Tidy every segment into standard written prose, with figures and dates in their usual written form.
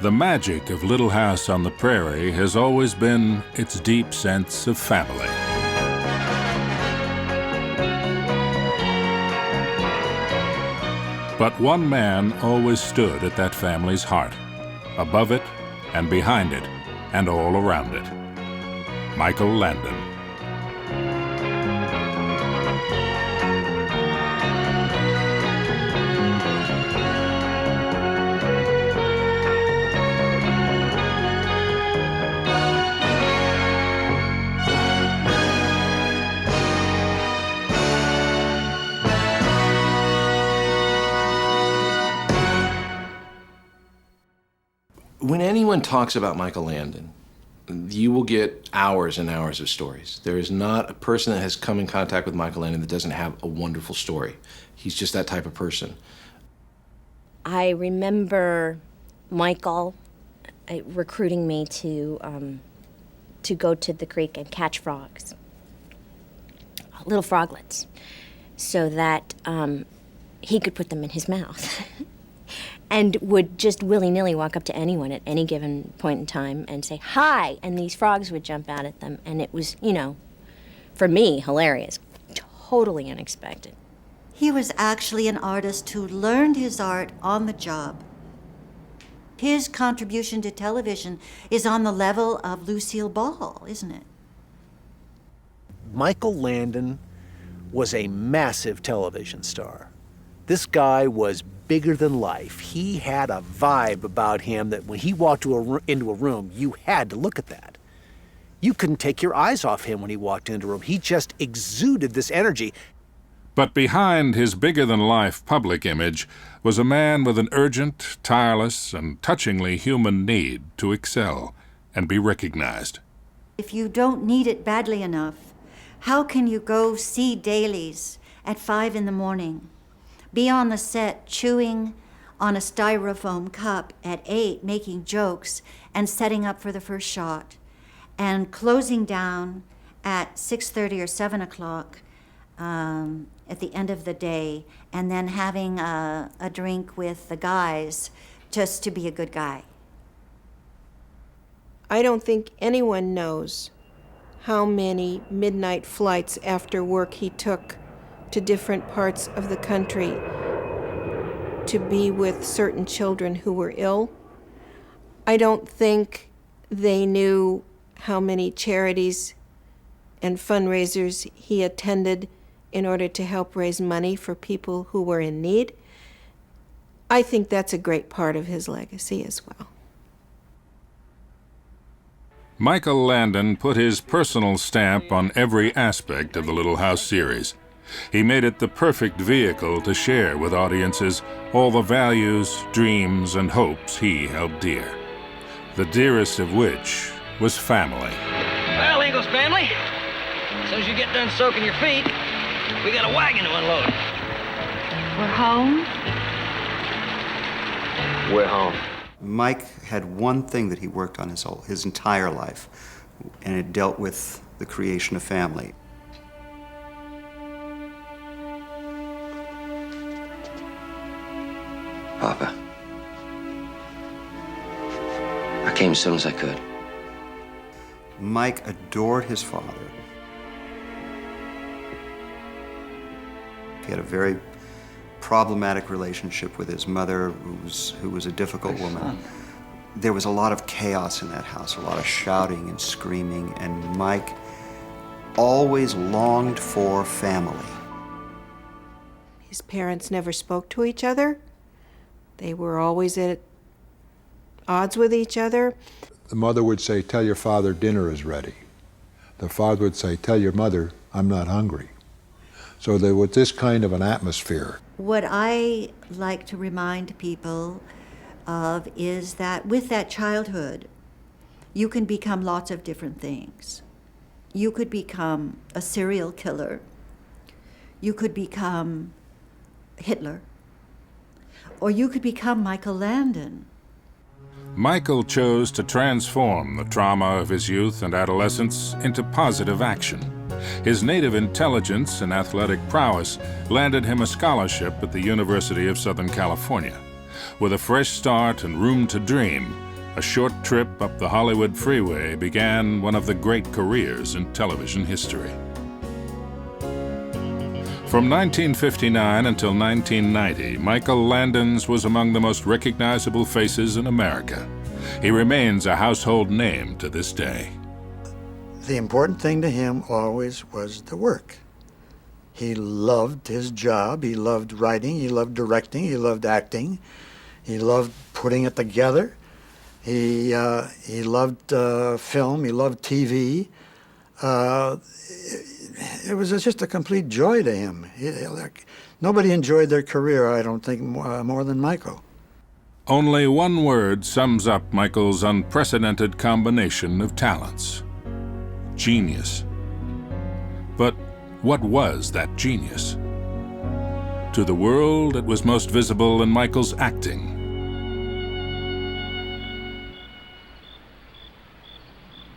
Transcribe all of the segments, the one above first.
The magic of Little House on the Prairie has always been its deep sense of family. But one man always stood at that family's heart, above it and behind it and all around it. Michael Landon. When anyone talks about Michael Landon, you will get hours and hours of stories. There is not a person that has come in contact with Michael Landon that doesn't have a wonderful story. He's just that type of person. I remember Michael recruiting me to go to the creek and catch frogs, little froglets, so that he could put them in his mouth. And would just willy-nilly walk up to anyone at any given point in time and say, "Hi," and these frogs would jump out at them. And it was, you know, for me, hilarious, totally unexpected. He was actually an artist who learned his art on the job. His contribution to television is on the level of Lucille Ball, isn't it? Michael Landon was a massive television star. This guy was bigger than life. He had a vibe about him that when he walked into a room, you had to look at that. You couldn't take your eyes off him when he walked into a room. He just exuded this energy. But behind his bigger-than-life public image was a man with an urgent, tireless, and touchingly human need to excel and be recognized. If you don't need it badly enough, how can you go see dailies at 5 in the morning? Be on the set chewing on a styrofoam cup at 8, making jokes and setting up for the first shot, and closing down at 6:30 or 7 o'clock at the end of the day, and then having a drink with the guys just to be a good guy. I don't think anyone knows how many midnight flights after work he took to different parts of the country to be with certain children who were ill. I don't think they knew how many charities and fundraisers he attended in order to help raise money for people who were in need. I think that's a great part of his legacy as well. Michael Landon put his personal stamp on every aspect of the Little House series. He made it the perfect vehicle to share with audiences all the values, dreams, and hopes he held dear. The dearest of which was family. Well, Eagles family, as soon as you get done soaking your feet, we got a wagon to unload. We're home? We're home. Mike had one thing that he worked on his entire life, and it dealt with the creation of family. Papa, I came as soon as I could. Mike adored his father. He had a very problematic relationship with his mother, who was a difficult woman. There was a lot of chaos in that house, a lot of shouting and screaming, and Mike always longed for family. His parents never spoke to each other. They were always at odds with each other. The mother would say, "Tell your father dinner is ready." The father would say, "Tell your mother I'm not hungry." So there was this kind of an atmosphere. What I like to remind people of is that with that childhood, you can become lots of different things. You could become a serial killer. You could become Hitler. Or you could become Michael Landon. Michael chose to transform the trauma of his youth and adolescence into positive action. His native intelligence and athletic prowess landed him a scholarship at the University of Southern California. With a fresh start and room to dream, a short trip up the Hollywood freeway began one of the great careers in television history. From 1959 until 1990, Michael Landon's was among the most recognizable faces in America. He remains a household name to this day. The important thing to him always was the work. He loved his job. He loved writing. He loved directing. He loved acting. He loved putting it together. He loved film. He loved TV. It was just a complete joy to him. Nobody enjoyed their career, I don't think, more than Michael. Only one word sums up Michael's unprecedented combination of talents: genius. But what was that genius? To the world, it was most visible in Michael's acting.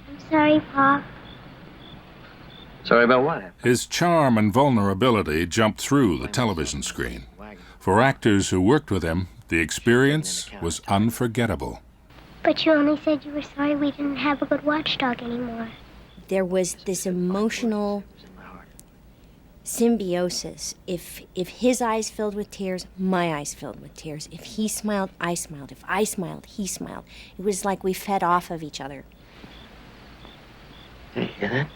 I'm sorry, Pop. Sorry about what? His charm and vulnerability jumped through the television screen. For actors who worked with him, the experience was unforgettable. But you only said you were sorry we didn't have a good watchdog anymore. There was this emotional symbiosis. If his eyes filled with tears, my eyes filled with tears. If he smiled, I smiled. If I smiled, he smiled. It was like we fed off of each other. Hey, you hear that?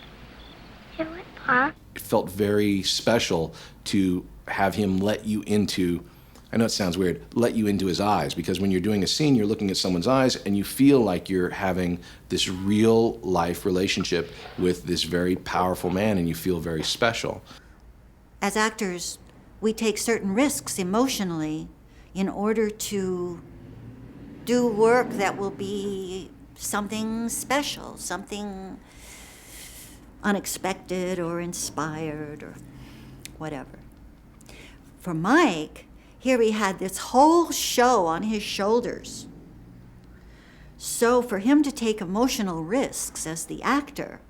Hear what, Pop? It felt very special to have him let you into, I know it sounds weird, let you into his eyes, because when you're doing a scene, you're looking at someone's eyes and you feel like you're having this real life relationship with this very powerful man, and you feel very special. As actors, we take certain risks emotionally in order to do work that will be something special, something unexpected or inspired or whatever. For Mike, here he had this whole show on his shoulders. So for him to take emotional risks as the actor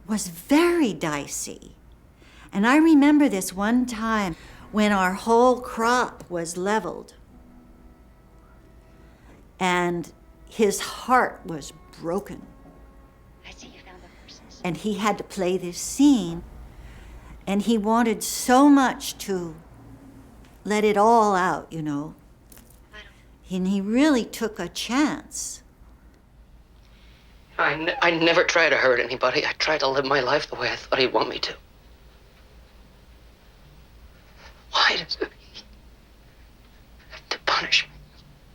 was very dicey. And I remember this one time when our whole crop was leveled and his heart was broken. I see you found the horses. And he had to play this scene, and he wanted so much to let it all out, you know. And he really took a chance. I never tried to hurt anybody. I tried to live my life the way I thought he'd want me to. Why does it have to punish me?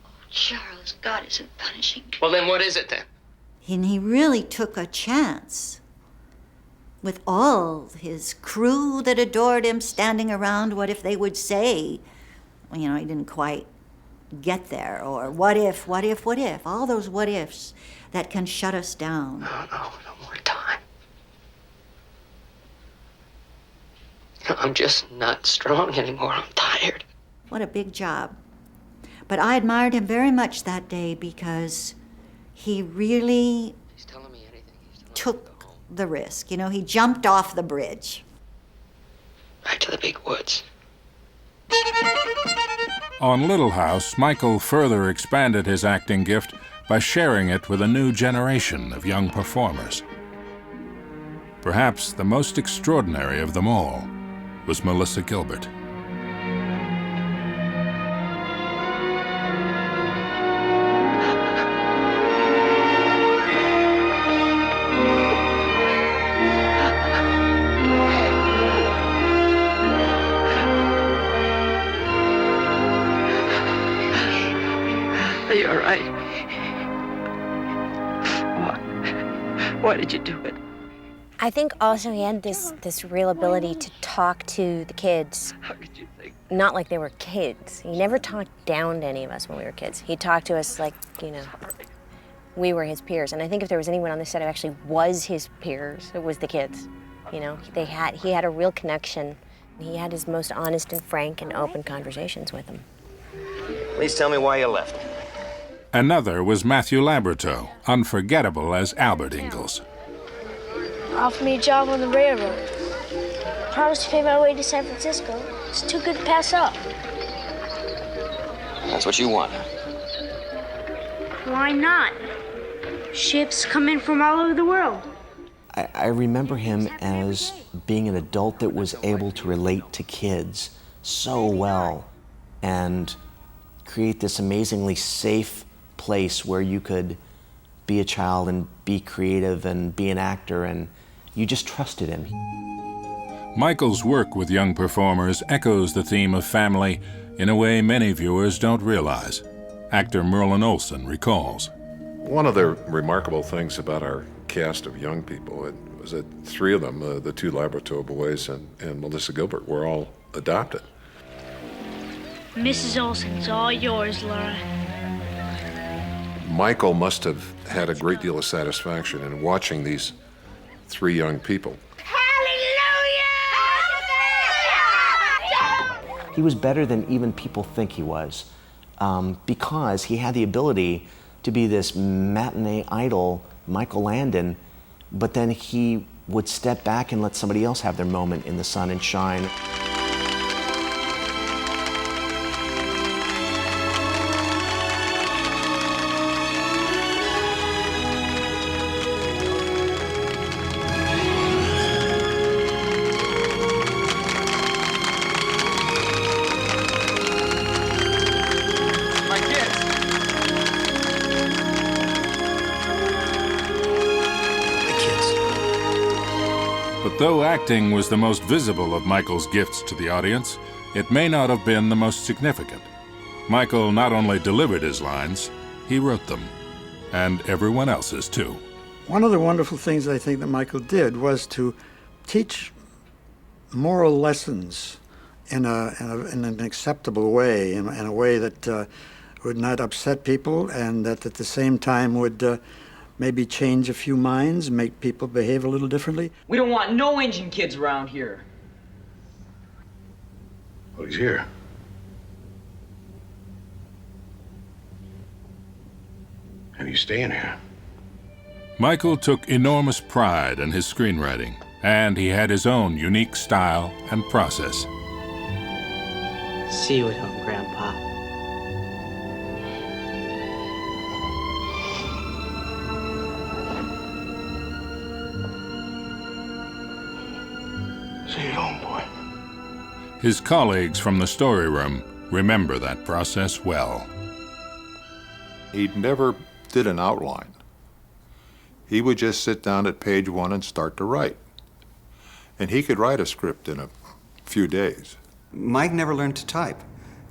Oh, Charles, God isn't punishing you. Well, then what is it then? And he really took a chance with all his crew that adored him standing around. What if they would say, well, you know, he didn't quite get there, or what if, all those what ifs that can shut us down. No more time. I'm just not strong anymore. I'm tired. What a big job. But I admired him very much that day because he really took the risk. You know, he jumped off the bridge. Back to the big woods. On Little House, Michael further expanded his acting gift by sharing it with a new generation of young performers. Perhaps the most extraordinary of them all was Melissa Gilbert. You're right. Why did you do it? I think also he had this real ability to talk to the kids. How could you think? Not like they were kids. He never talked down to any of us when we were kids. He talked to us like, you know, we were his peers. And I think if there was anyone on the set who actually was his peers, it was the kids. You know, he had a real connection. He had his most honest and frank and open conversations with them. Please tell me why you left. Another was Matthew Laborto, unforgettable as Albert Ingalls. Offered me a job on the railroad. Promised to pay my way to San Francisco. It's too good to pass up. That's what you want. Why not? Ships come in from all over the world. I remember him as being an adult that was able to relate to kids so well and create this amazingly safe place where you could be a child and be creative and be an actor, and you just trusted him. Michael's work with young performers echoes the theme of family in a way many viewers don't realize. Actor Merlin Olsen recalls. One of the remarkable things about our cast of young people was that three of them, the two Labrador boys and Melissa Gilbert, were all adopted. Mrs. Olsen's all yours, Laura. Michael must have had a great deal of satisfaction in watching these three young people. He was better than even people think he was, because he had the ability to be this matinee idol, Michael Landon, but then he would step back and let somebody else have their moment in the sun and shine. But though acting was the most visible of Michael's gifts to the audience, it may not have been the most significant. Michael not only delivered his lines, he wrote them, and everyone else's too. One of the wonderful things I think that Michael did was to teach moral lessons in an acceptable way, in a way that would not upset people, and that at the same time would maybe change a few minds, make people behave a little differently. We don't want no Indian kids around here. Well, he's here. And he's staying here. Michael took enormous pride in his screenwriting, and he had his own unique style and process. See you at home, Grandpa. See you at home, boy. His colleagues from the story room remember that process well. He never did an outline. He would just sit down at page 1 and start to write. And he could write a script in a few days. Mike never learned to type,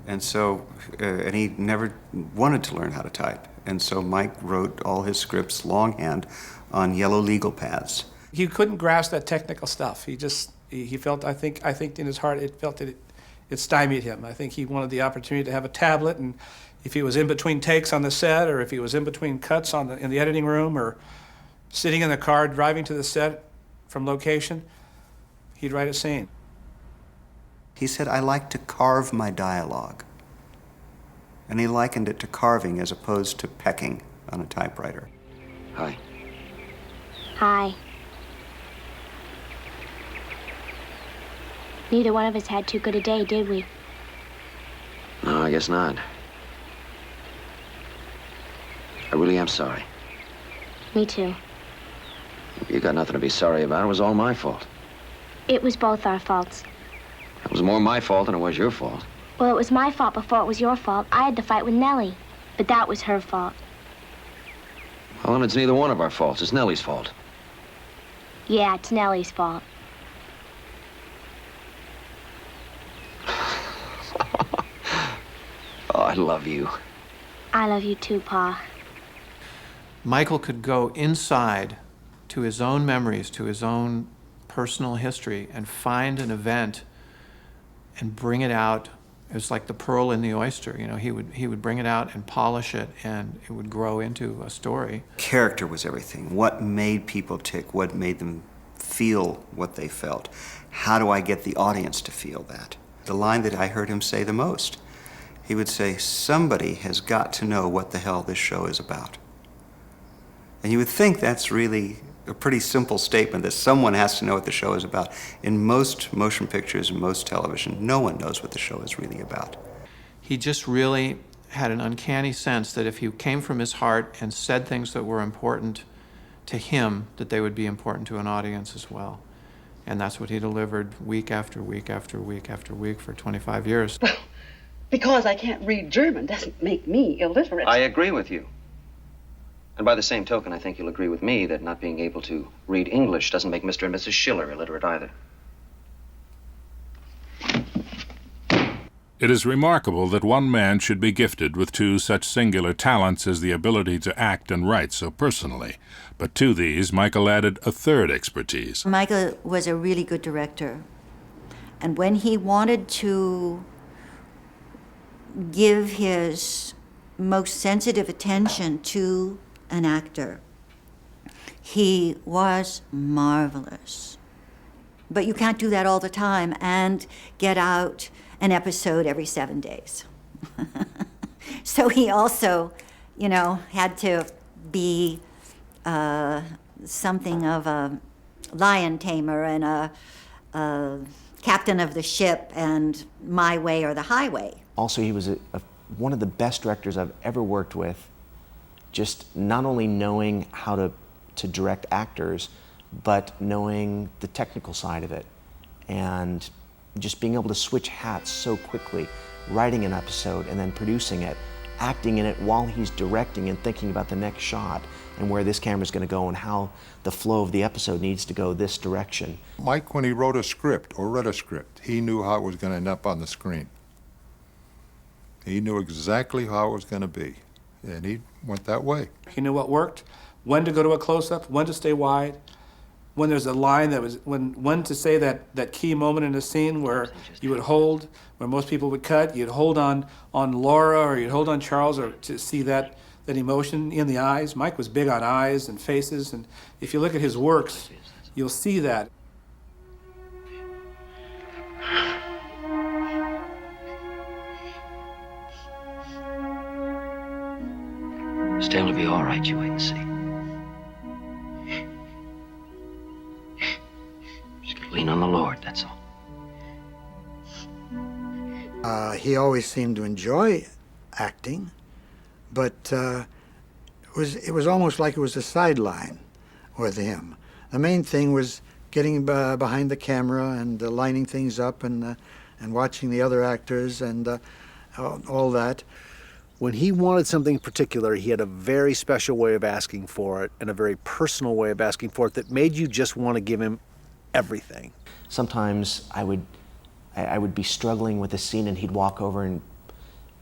and so, and he never wanted to learn how to type. And so Mike wrote all his scripts longhand on yellow legal pads. He couldn't grasp that technical stuff. He felt, I think in his heart, it felt that it stymied him. I think he wanted the opportunity to have a tablet, and if he was in between takes on the set, or if he was in between cuts in the editing room, or sitting in the car driving to the set from location, he'd write a scene. He said, I like to carve my dialogue. And he likened it to carving as opposed to pecking on a typewriter. Hi. Hi. Neither one of us had too good a day, did we? No, I guess not. I really am sorry. Me too. You got nothing to be sorry about. It was all my fault. It was both our faults. It was more my fault than it was your fault. Well, it was my fault before it was your fault. I had to fight with Nellie, but that was her fault. Well, then it's neither one of our faults. It's Nellie's fault. Yeah, it's Nellie's fault. Oh, I love you. I love you too, Pa. Michael could go inside to his own memories, to his own personal history, and find an event and bring it out. It was like the pearl in the oyster. You know, he would bring it out and polish it, and it would grow into a story. Character was everything. What made people tick? What made them feel what they felt? How do I get the audience to feel that? The line that I heard him say the most, he would say, somebody has got to know what the hell this show is about. And you would think that's really a pretty simple statement, that someone has to know what the show is about. In most motion pictures and most television, no one knows what the show is really about. He just really had an uncanny sense that if he came from his heart and said things that were important to him, that they would be important to an audience as well. And that's what he delivered week after week after week after week for 25 years. Because I can't read German doesn't make me illiterate. I agree with you. And by the same token, I think you'll agree with me that not being able to read English doesn't make Mr. and Mrs. Schiller illiterate either. It is remarkable that one man should be gifted with two such singular talents as the ability to act and write so personally. But to these, Michael added a third expertise. Michael was a really good director. And when he wanted to give his most sensitive attention to an actor, he was marvelous. But you can't do that all the time and get out an episode every 7 days. So he also, you know, had to be something of a lion tamer and a captain of the ship and my way or the highway. Also, he was one of the best directors I've ever worked with, just not only knowing how to direct actors, but knowing the technical side of it, and just being able to switch hats so quickly, writing an episode and then producing it, acting in it while he's directing and thinking about the next shot and where this camera's going to go and how the flow of the episode needs to go this direction. Mike, when he wrote a script or read a script, he knew how it was going to end up on the screen. He knew exactly how it was going to be, and he went that way. He knew what worked, when to go to a close-up, when to stay wide, when there's a line that was, when to say that key moment in a scene where you would hold, where most people would cut, you'd hold on Laura or you'd hold on Charles or to see that emotion in the eyes. Mike was big on eyes and faces, and if you look at his works, you'll see that. Still to be all right, you wait and see. Just gotta lean on the Lord, that's all. He always seemed to enjoy acting, but it was almost like it was a sideline with him. The main thing was getting behind the camera and lining things up and watching the other actors and all that. When he wanted something particular, he had a very special way of asking for it and a very personal way of asking for it that made you just want to give him everything. Sometimes I would be struggling with a scene and he'd walk over and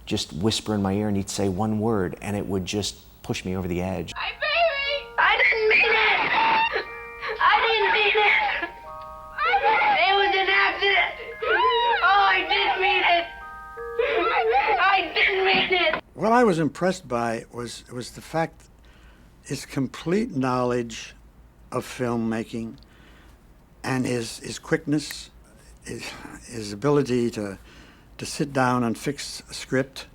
just whisper in my ear and he'd say one word and it would just push me over the edge. Hi, baby! I didn't mean it! I didn't mean it! It was an accident! Oh, I didn't mean it! I didn't mean it! What I was impressed by was the fact his complete knowledge of filmmaking and his quickness, his ability to sit down and fix a script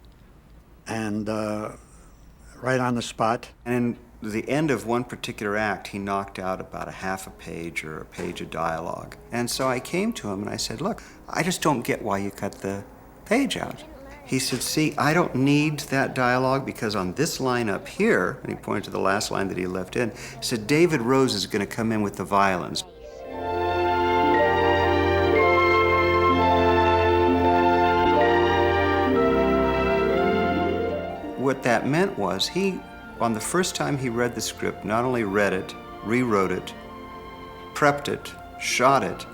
and right on the spot. And the end of one particular act, he knocked out about a half a page or a page of dialogue. And so I came to him and I said, look, I just don't get why you cut the page out. He said, see, I don't need that dialogue because on this line up here, and he pointed to the last line that he left in, he said, David Rose is going to come in with the violins. What that meant was he, on the first time he read the script, not only read it, rewrote it, prepped it, shot it,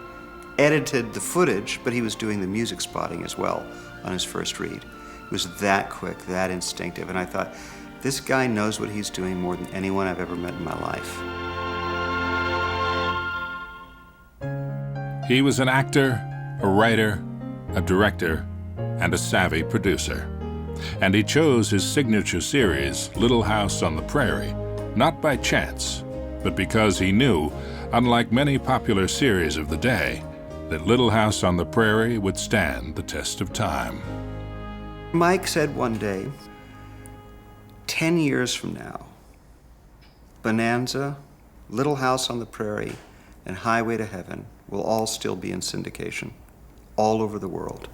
edited the footage, but he was doing the music spotting as well on his first read. It was that quick, that instinctive, and I thought, this guy knows what he's doing more than anyone I've ever met in my life. He was an actor, a writer, a director, and a savvy producer. And he chose his signature series, Little House on the Prairie, not by chance, but because he knew, unlike many popular series of the day, that Little House on the Prairie would stand the test of time. Mike said one day, 10 years from now, Bonanza, Little House on the Prairie, and Highway to Heaven will all still be in syndication all over the world.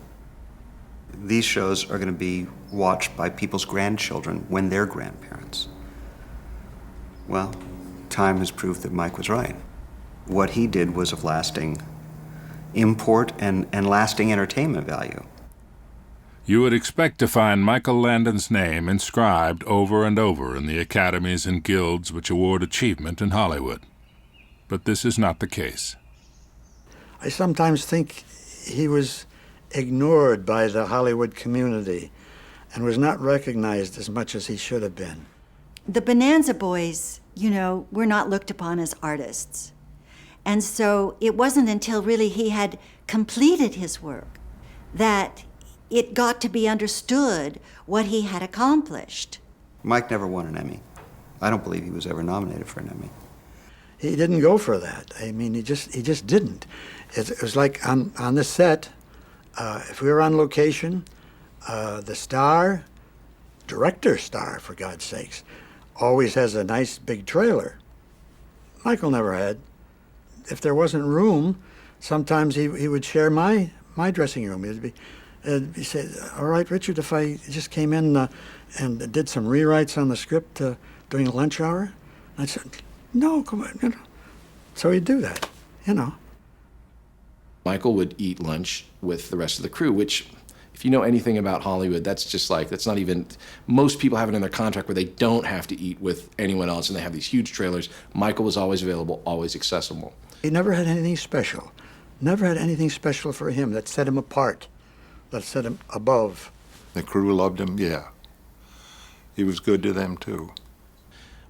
These shows are going to be watched by people's grandchildren when they're grandparents. Well, time has proved that Mike was right. What he did was of lasting import and lasting entertainment value. You would expect to find Michael Landon's name inscribed over and over in the academies and guilds which award achievement in Hollywood. But this is not the case. I sometimes think he was ignored by the Hollywood community and was not recognized as much as he should have been. The Bonanza Boys, were not looked upon as artists. And so it wasn't until really he had completed his work that it got to be understood what he had accomplished. Mike never won an Emmy. I don't believe he was ever nominated for an Emmy. He didn't go for that. I mean, he just didn't. It was like on the set, if we were on location, the director star, for God's sakes, always has a nice big trailer. Michael never had. If there wasn't room, sometimes he would share my dressing room. He said, "All right, Richard, if I just came in and did some rewrites on the script during lunch hour," I said, "No, come on." So he'd do that, Michael would eat lunch with the rest of the crew, which, if you know anything about Hollywood, that's not even, most people have it in their contract where they don't have to eat with anyone else, and they have these huge trailers. Michael was always available, always accessible. He never had anything special. Never had anything special for him that set him apart, that set him above. The crew loved him, yeah. He was good to them, too.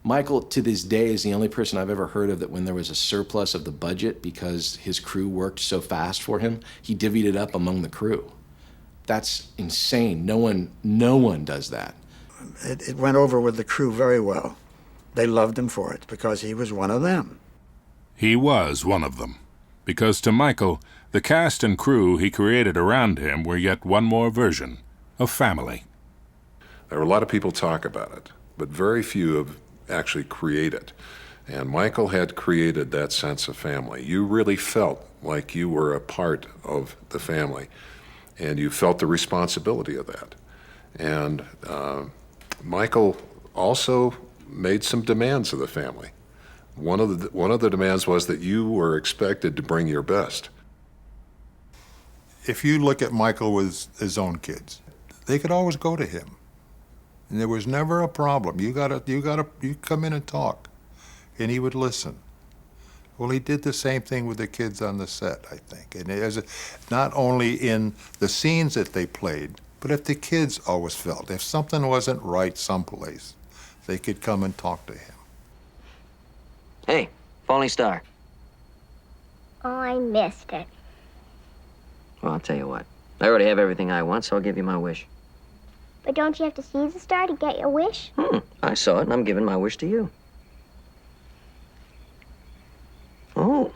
Michael, to this day, is the only person I've ever heard of that when there was a surplus of the budget because his crew worked so fast for him, he divvied it up among the crew. That's insane. No one does that. It went over with the crew very well. They loved him for it because he was one of them. He was one of them, because to Michael, the cast and crew he created around him were yet one more version of family. There were a lot of people talk about it, but very few have actually created. And Michael had created that sense of family. You really felt like you were a part of the family, and you felt the responsibility of that. And Michael also made some demands of the family. One of the demands was that you were expected to bring your best. If you look at Michael with his own kids, they could always go to him. And there was never a problem. You come in and talk. And he would listen. Well, he did the same thing with the kids on the set, I think. And not only in the scenes that they played, but if the kids always felt, if something wasn't right someplace, they could come and talk to him. Hey, Falling Star. Oh, I missed it. Well, I'll tell you what. I already have everything I want, so I'll give you my wish. But don't you have to see the star to get your wish? I saw it, and I'm giving my wish to you. Oh,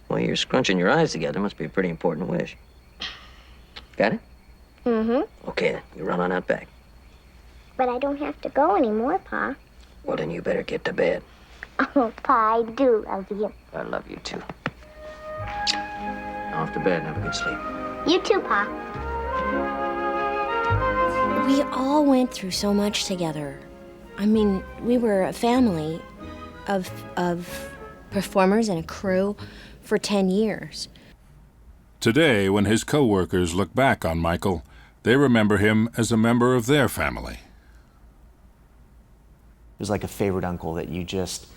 well, you're scrunching your eyes together. Must be a pretty important wish. Got it? Mm-hmm. Okay, then. You run on out back. But I don't have to go anymore, Pa. Well, then you better get to bed. Oh, Pa, I do love you. I love you, too. Off to bed and have a good sleep. You too, Pa. We all went through so much together. I mean, we were a family of performers and a crew for 10 years. Today, when his co-workers look back on Michael, they remember him as a member of their family. It was like a favorite uncle that you just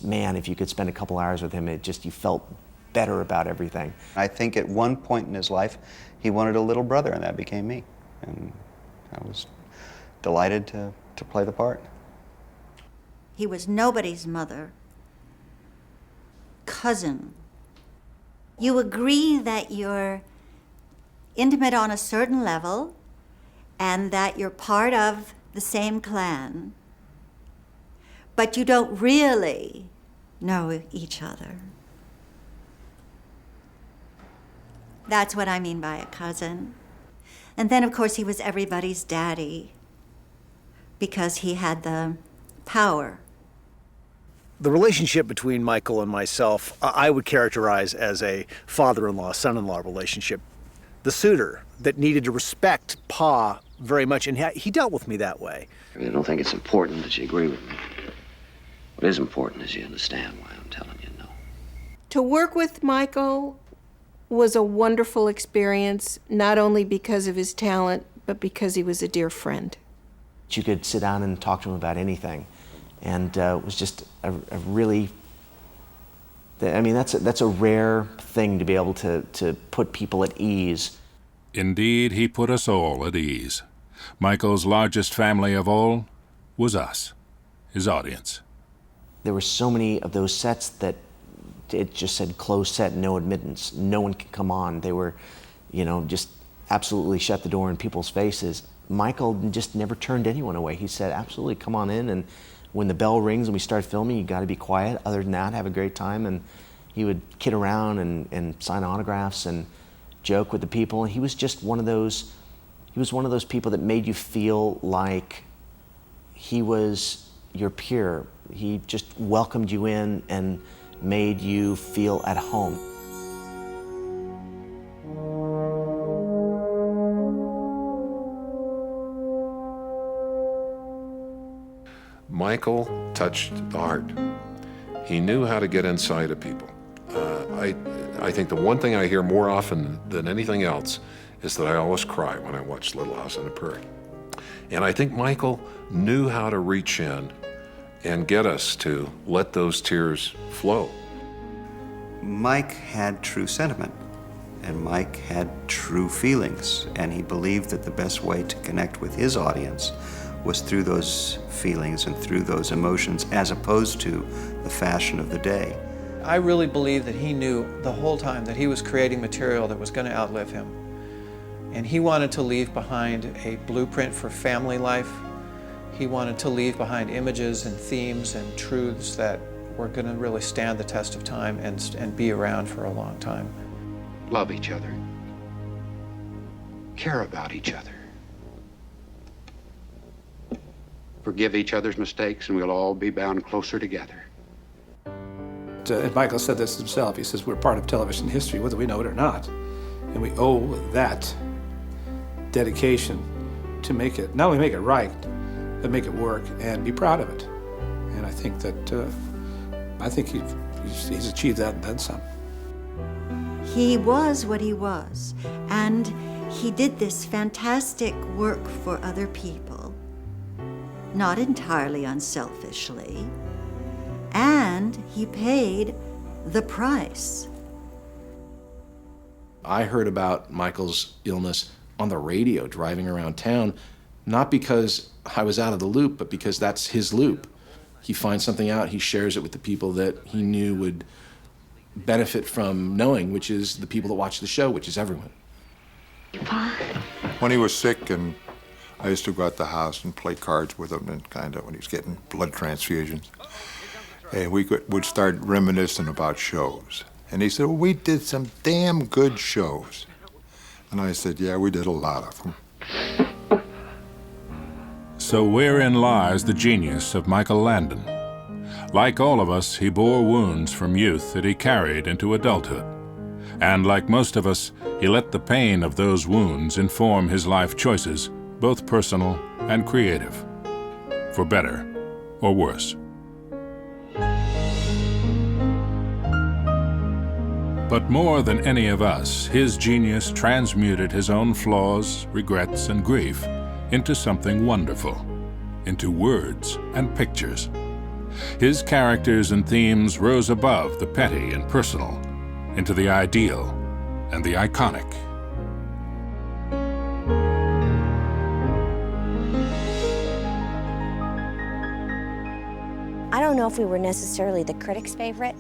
man, if you could spend a couple hours with him, you felt better about everything. I think at one point in his life, he wanted a little brother, and that became me. And I was delighted to play the part. He was nobody's mother. Cousin. You agree that you're intimate on a certain level and that you're part of the same clan, but you don't really know each other. That's what I mean by a cousin. And then, of course, he was everybody's daddy because he had the power. The relationship between Michael and myself, I would characterize as a father-in-law, son-in-law relationship. the suitor that needed to respect Pa very much, and he dealt with me that way. I really don't think it's important that you agree with me. What is important is you understand why I'm telling you no. To work with Michael was a wonderful experience, not only because of his talent, but because he was a dear friend. You could sit down and talk to him about anything, and it was just a really, I mean, that's a rare thing to be able to put people at ease. Indeed, he put us all at ease. Michael's largest family of all was us, his audience. There were so many of those sets that it just said closed set, no admittance. No one could come on. They were, just absolutely shut the door in people's faces. Michael just never turned anyone away. He said, absolutely, come on in. And when the bell rings and we start filming, you got to be quiet. Other than that, have a great time. And he would kid around and sign autographs and joke with the people. And he was just one of those people that made you feel like he was your peer. He just welcomed you in and made you feel at home. Michael touched the heart. He knew how to get inside of people. I think the one thing I hear more often than anything else is that I always cry when I watch Little House on the Prairie. And I think Michael knew how to reach in and get us to let those tears flow. Mike had true sentiment, and Mike had true feelings, and he believed that the best way to connect with his audience was through those feelings and through those emotions, as opposed to the fashion of the day. I really believe that he knew the whole time that he was creating material that was going to outlive him. And he wanted to leave behind a blueprint for family life. He wanted to leave behind images and themes and truths that were going to really stand the test of time and be around for a long time. Love each other. Care about each other. Forgive each other's mistakes, and we'll all be bound closer together. And Michael said this himself. He says, we're part of television history, whether we know it or not. And we owe that dedication to make it, not only make it right, but make it work and be proud of it. And I think that, he's achieved that and then some. He was what he was, and he did this fantastic work for other people, not entirely unselfishly, and he paid the price. I heard about Michael's illness on the radio driving around town, not because I was out of the loop, but because that's his loop. He finds something out, he shares it with the people that he knew would benefit from knowing, which is the people that watch the show, which is everyone. When he was sick, and I used to go out the house and play cards with him, and kind of when he was getting blood transfusions, and we would start reminiscing about shows. And he said, well, we did some damn good shows. And I said, yeah, we did a lot of them. So wherein lies the genius of Michael Landon? Like all of us, he bore wounds from youth that he carried into adulthood. And like most of us, he let the pain of those wounds inform his life choices, both personal and creative, for better or worse. But more than any of us, his genius transmuted his own flaws, regrets, and grief into something wonderful, into words and pictures. His characters and themes rose above the petty and personal, into the ideal and the iconic. I don't know if we were necessarily the critics' favorite,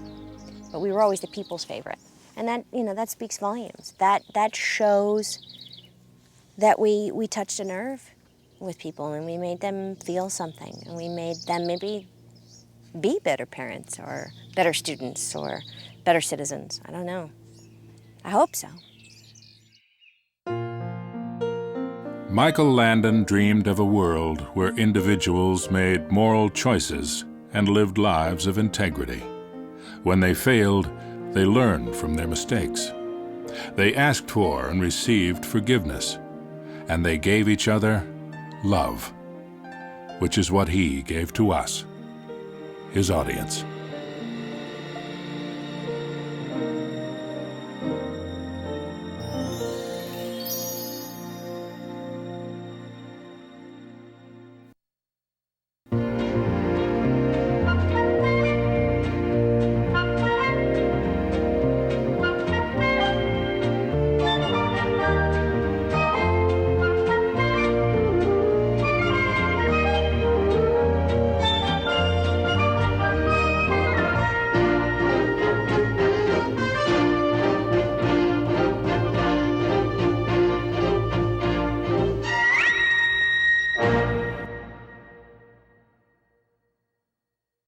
but we were always the people's favorite. And that, that speaks volumes. That shows that we touched a nerve with people, and we made them feel something, and we made them maybe be better parents or better students or better citizens. I don't know. I hope so. Michael Landon dreamed of a world where individuals made moral choices and lived lives of integrity. When they failed, they learned from their mistakes. They asked for and received forgiveness, and they gave each other love, which is what he gave to us, his audience.